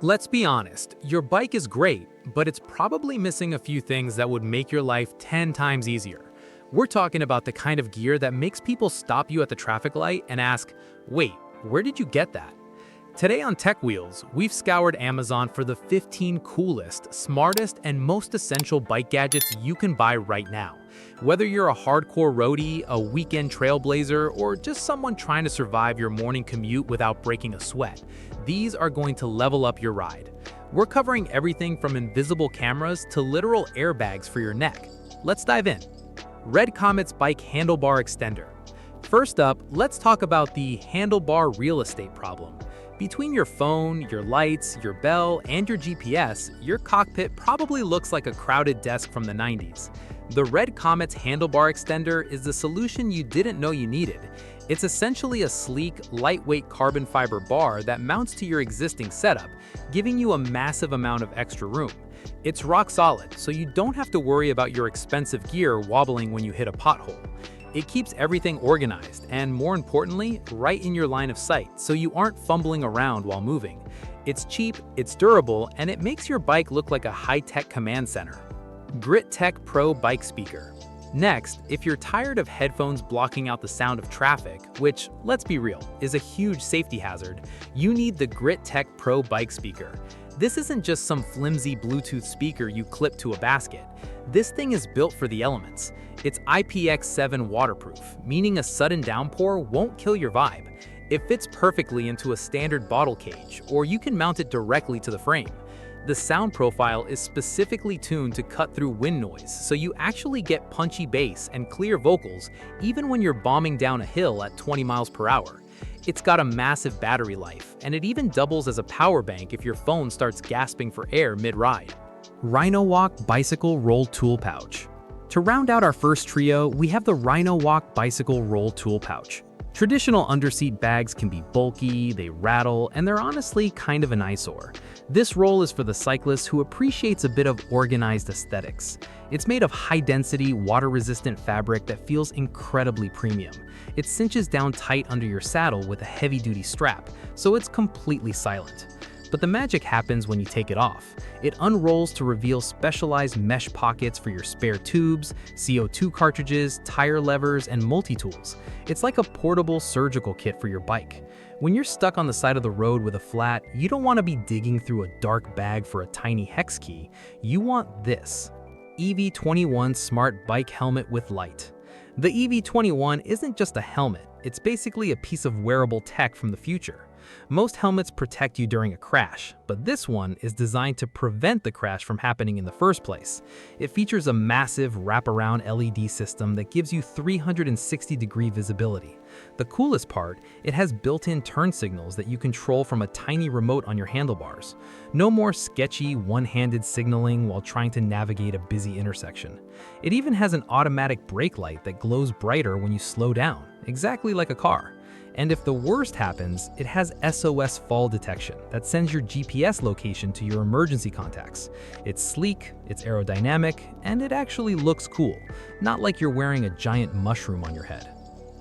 Let's be honest, your bike is great, but it's probably missing a few things that would make your life 10 times easier. We're talking about the kind of gear that makes people stop you at the traffic light and ask, wait, where did you get that? Today on Tech Wheels, we've scoured Amazon for the 15 coolest, smartest, and most essential bike gadgets you can buy right now. Whether you're a hardcore roadie, a weekend trailblazer, or just someone trying to survive your morning commute without breaking a sweat, these are going to level up your ride. We're covering everything from invisible cameras to literal airbags for your neck. Let's dive in. Red Comet's Bike Handlebar Extender. First up, let's talk about the handlebar real estate problem. Between your phone, your lights, your bell, and your GPS, your cockpit probably looks like a crowded desk from the 90s. The Red Comet's handlebar extender is the solution you didn't know you needed. It's essentially a sleek, lightweight carbon fiber bar that mounts to your existing setup, giving you a massive amount of extra room. It's rock solid, so you don't have to worry about your expensive gear wobbling when you hit a pothole. It keeps everything organized and, more importantly, right in your line of sight, so you aren't fumbling around while moving. It's cheap, it's durable, and it makes your bike look like a high-tech command center. Grittech Pro Bike Speaker. Next, if you're tired of headphones blocking out the sound of traffic, which, let's be real, is a huge safety hazard, you need the Grittech Pro Bike Speaker. This isn't just some flimsy Bluetooth speaker you clip to a basket. This thing is built for the elements. It's IPX7 waterproof, meaning a sudden downpour won't kill your vibe. It fits perfectly into a standard bottle cage, or you can mount it directly to the frame. The sound profile is specifically tuned to cut through wind noise, so you actually get punchy bass and clear vocals even when you're bombing down a hill at 20 miles per hour. It's got a massive battery life, and it even doubles as a power bank if your phone starts gasping for air mid-ride. RhinoWalk Bicycle Roll Tool Pouch. To round out our first trio, we have the RhinoWalk Bicycle Roll Tool Pouch. Traditional underseat bags can be bulky, they rattle, and they're honestly kind of an eyesore. This roll is for the cyclist who appreciates a bit of organized aesthetics. It's made of high-density, water-resistant fabric that feels incredibly premium. It cinches down tight under your saddle with a heavy-duty strap, so it's completely silent. But the magic happens when you take it off. It unrolls to reveal specialized mesh pockets for your spare tubes, CO2 cartridges, tire levers, and multi-tools. It's like a portable surgical kit for your bike. When you're stuck on the side of the road with a flat, you don't want to be digging through a dark bag for a tiny hex key. You want this. EV21 Smart Bike Helmet with Light. The EV21 isn't just a helmet, it's basically a piece of wearable tech from the future. Most helmets protect you during a crash, but this one is designed to prevent the crash from happening in the first place. It features a massive wraparound LED system that gives you 360-degree visibility. The coolest part, it has built-in turn signals that you control from a tiny remote on your handlebars. No more sketchy, one-handed signaling while trying to navigate a busy intersection. It even has an automatic brake light that glows brighter when you slow down, exactly like a car. And if the worst happens, it has SOS fall detection that sends your GPS location to your emergency contacts. It's sleek, it's aerodynamic, and it actually looks cool, not like you're wearing a giant mushroom on your head.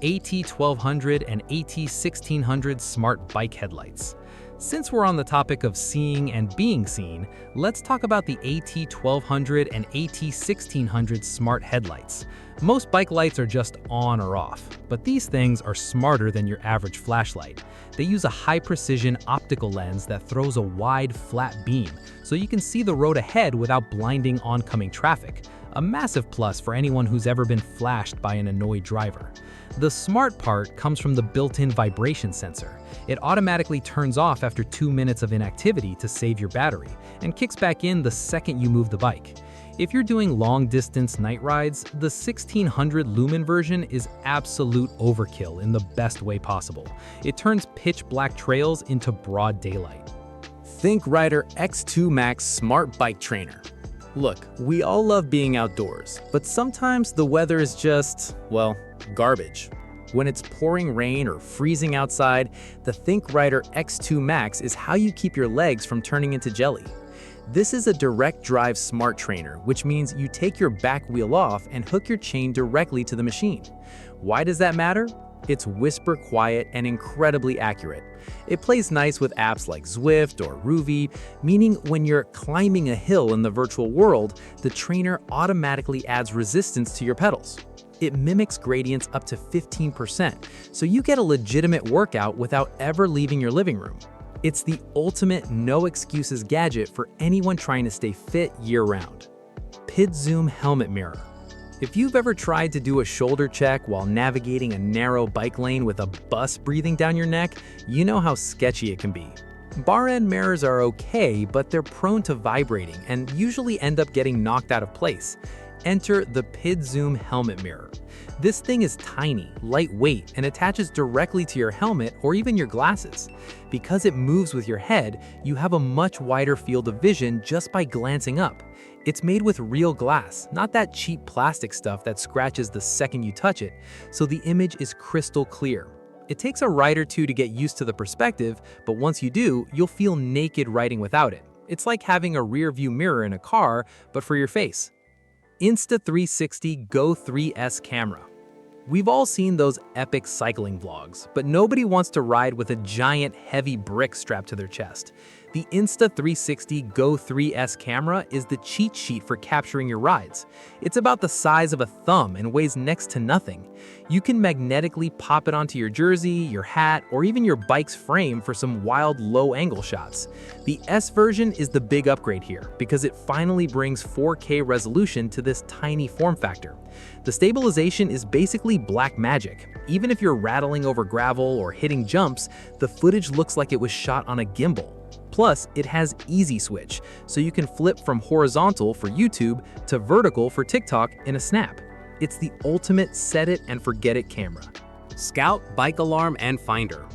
AT1200 and AT1600 Smart Bike Headlights. Since we're on the topic of seeing and being seen, let's talk about the AT1200 and AT1600 Smart Headlights. Most bike lights are just on or off, but these things are smarter than your average flashlight. They use a high-precision optical lens that throws a wide, flat beam, so you can see the road ahead without blinding oncoming traffic. A massive plus for anyone who's ever been flashed by an annoyed driver. The smart part comes from the built-in vibration sensor. It automatically turns off after 2 minutes of inactivity to save your battery, and kicks back in the second you move the bike. If you're doing long-distance night rides, the 1600 lumen version is absolute overkill in the best way possible. It turns pitch-black trails into broad daylight. Think Rider X2 Max Smart Bike Trainer. Look, we all love being outdoors, but sometimes the weather is just, well, garbage. When it's pouring rain or freezing outside, the Think Rider X2 Max is how you keep your legs from turning into jelly. This is a direct drive smart trainer, which means you take your back wheel off and hook your chain directly to the machine. Why does that matter? It's whisper quiet and incredibly accurate. It plays nice with apps like Zwift or Ruby, meaning when you're climbing a hill in the virtual world, the trainer automatically adds resistance to your pedals. It mimics gradients up to 15%, so you get a legitimate workout without ever leaving your living room. It's the ultimate no-excuses gadget for anyone trying to stay fit year-round. PID Zoom Helmet Mirror. If you've ever tried to do a shoulder check while navigating a narrow bike lane with a bus breathing down your neck, you know how sketchy it can be. Bar-end mirrors are okay, but they're prone to vibrating and usually end up getting knocked out of place. Enter the PID Zoom Helmet Mirror. This thing is tiny, lightweight, and attaches directly to your helmet or even your glasses. Because it moves with your head, you have a much wider field of vision just by glancing up. It's made with real glass, not that cheap plastic stuff that scratches the second you touch it, so the image is crystal clear. It takes a ride or two to get used to the perspective, but once you do, you'll feel naked riding without it. It's like having a rear-view mirror in a car, but for your face. Insta360 Go 3S Camera. We've all seen those epic cycling vlogs, but nobody wants to ride with a giant, heavy brick strapped to their chest. The Insta360 Go 3S camera is the cheat sheet for capturing your rides. It's about the size of a thumb and weighs next to nothing. You can magnetically pop it onto your jersey, your hat, or even your bike's frame for some wild low-angle shots. The S version is the big upgrade here because it finally brings 4K resolution to this tiny form factor. The stabilization is basically black magic. Even if you're rattling over gravel or hitting jumps, the footage looks like it was shot on a gimbal. Plus, it has easy switch, so you can flip from horizontal for YouTube to vertical for TikTok in a snap. It's the ultimate set it and forget it camera. Scout, bike alarm, and finder.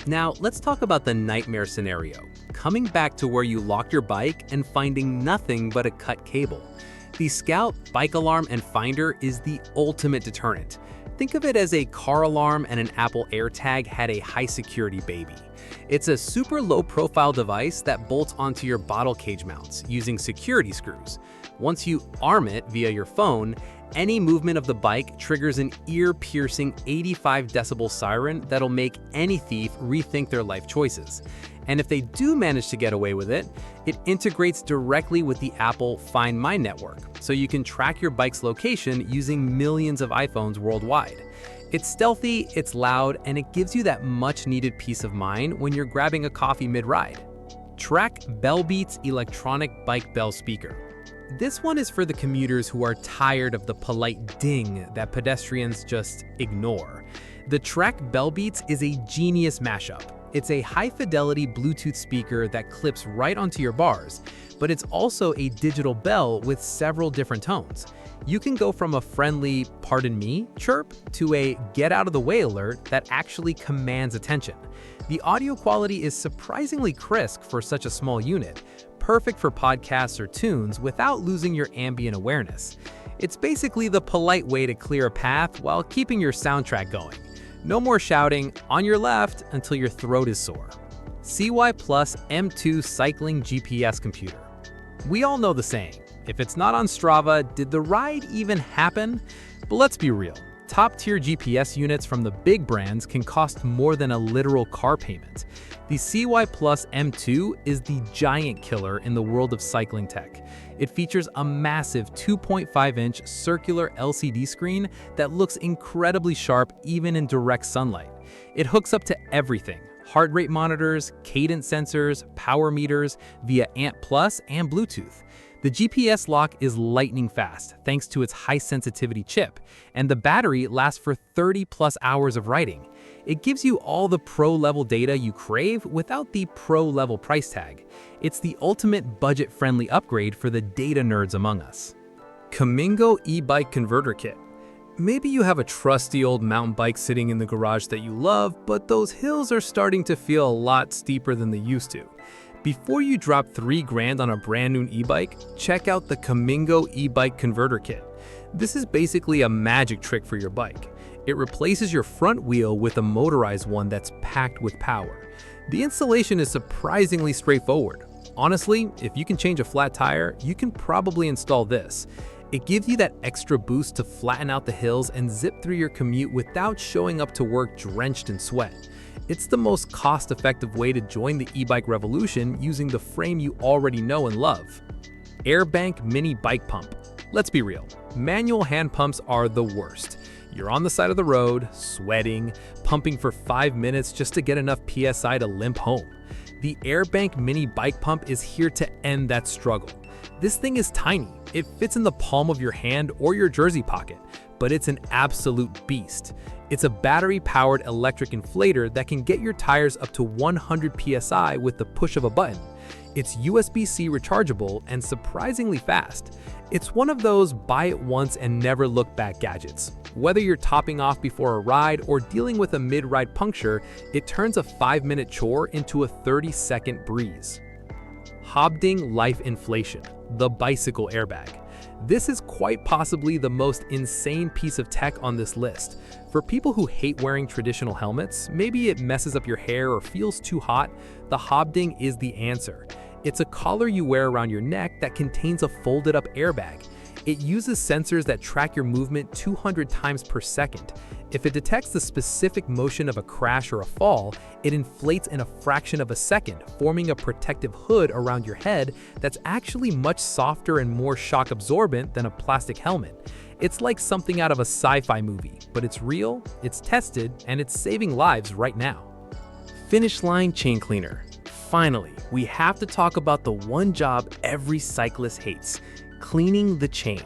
Now, let's talk about the nightmare scenario. Coming back to where you locked your bike and finding nothing but a cut cable. The Scout, bike alarm, and finder is the ultimate deterrent. Think of it as a car alarm and an Apple AirTag had a high-security baby. It's a super low-profile device that bolts onto your bottle cage mounts using security screws. Once you arm it via your phone, any movement of the bike triggers an ear-piercing 85 decibel siren that'll make any thief rethink their life choices. And if they do manage to get away with it, it integrates directly with the Apple Find My network, so you can track your bike's location using millions of iPhones worldwide. It's stealthy, it's loud, and it gives you that much-needed peace of mind when you're grabbing a coffee mid-ride. Track Bellbeats Electronic Bike Bell Speaker. This one is for the commuters who are tired of the polite ding that pedestrians just ignore. The Track Bellbeats is a genius mashup. It's a high-fidelity Bluetooth speaker that clips right onto your bars, but it's also a digital bell with several different tones. You can go from a friendly, pardon me, chirp to a get out of the way alert that actually commands attention. The audio quality is surprisingly crisp for such a small unit, perfect for podcasts or tunes without losing your ambient awareness. It's basically the polite way to clear a path while keeping your soundtrack going. No more shouting on your left until your throat is sore. CY Plus M2 Cycling GPS Computer. We all know the saying, if it's not on Strava, did the ride even happen? But let's be real, top-tier GPS units from the big brands can cost more than a literal car payment. The CY Plus M2 is the giant killer in the world of cycling tech. It features a massive 2.5-inch circular LCD screen that looks incredibly sharp even in direct sunlight. It hooks up to everything: heart rate monitors, cadence sensors, power meters, via ANT+ and Bluetooth. The GPS lock is lightning fast thanks to its high-sensitivity chip, and the battery lasts for 30+ hours of riding. It gives you all the pro-level data you crave without the pro-level price tag. It's the ultimate budget-friendly upgrade for the data nerds among us. Kamingo e-bike converter kit. Maybe you have a trusty old mountain bike sitting in the garage that you love, but those hills are starting to feel a lot steeper than they used to. Before you drop $3 grand on a brand new e-bike, check out the Kamingo e-bike converter kit. This is basically a magic trick for your bike. It replaces your front wheel with a motorized one that's packed with power. The installation is surprisingly straightforward. Honestly, if you can change a flat tire, you can probably install this. It gives you that extra boost to flatten out the hills and zip through your commute without showing up to work drenched in sweat. It's the most cost-effective way to join the e-bike revolution using the frame you already know and love. Airbank Mini Bike Pump. Let's be real, manual hand pumps are the worst. You're on the side of the road, sweating, pumping for 5 minutes just to get enough PSI to limp home. The Airbank Mini Bike Pump is here to end that struggle. This thing is tiny. It fits in the palm of your hand or your jersey pocket, but it's an absolute beast. It's a battery-powered electric inflator that can get your tires up to 100 PSI with the push of a button. It's USB-C rechargeable and surprisingly fast. It's one of those buy it once and never look back gadgets. Whether you're topping off before a ride or dealing with a mid-ride puncture, it turns a 5-minute chore into a 30-second breeze. Hövding Life Inflation, the bicycle airbag. This is quite possibly the most insane piece of tech on this list. For people who hate wearing traditional helmets, maybe it messes up your hair or feels too hot, the Hövding is the answer. It's a collar you wear around your neck that contains a folded-up airbag. It uses sensors that track your movement 200 times per second. If it detects the specific motion of a crash or a fall, it inflates in a fraction of a second, forming a protective hood around your head that's actually much softer and more shock absorbent than a plastic helmet. It's like something out of a sci-fi movie, but it's real, it's tested, and it's saving lives right now. Finish line chain cleaner. Finally, we have to talk about the one job every cyclist hates: cleaning the chain.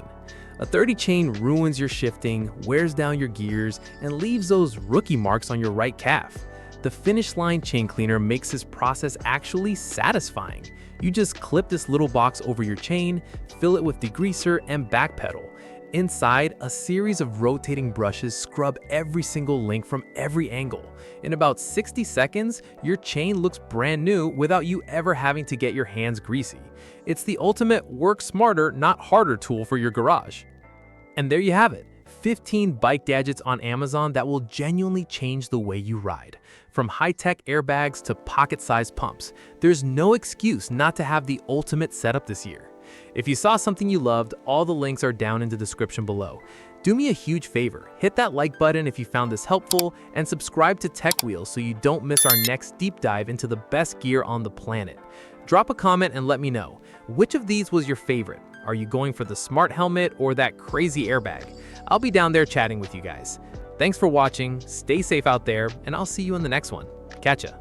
A 30 chain ruins your shifting, wears down your gears, and leaves those rookie marks on your right calf. The Finish Line chain cleaner makes this process actually satisfying. You just clip this little box over your chain, fill it with degreaser, and backpedal. Inside, a series of rotating brushes scrub every single link from every angle. In about 60 seconds, your chain looks brand new without you ever having to get your hands greasy. It's the ultimate work smarter, not harder tool for your garage. And there you have it, 15 bike gadgets on Amazon that will genuinely change the way you ride. From high-tech airbags to pocket-sized pumps, there's no excuse not to have the ultimate setup this year. If you saw something you loved, all the links are down in the description below. Do me a huge favor, hit that like button if you found this helpful, and subscribe to Tech Wheels so you don't miss our next deep dive into the best gear on the planet. Drop a comment and let me know, which of these was your favorite? Are you going for the smart helmet or that crazy airbag? I'll be down there chatting with you guys. Thanks for watching, stay safe out there, and I'll see you in the next one. Catcha.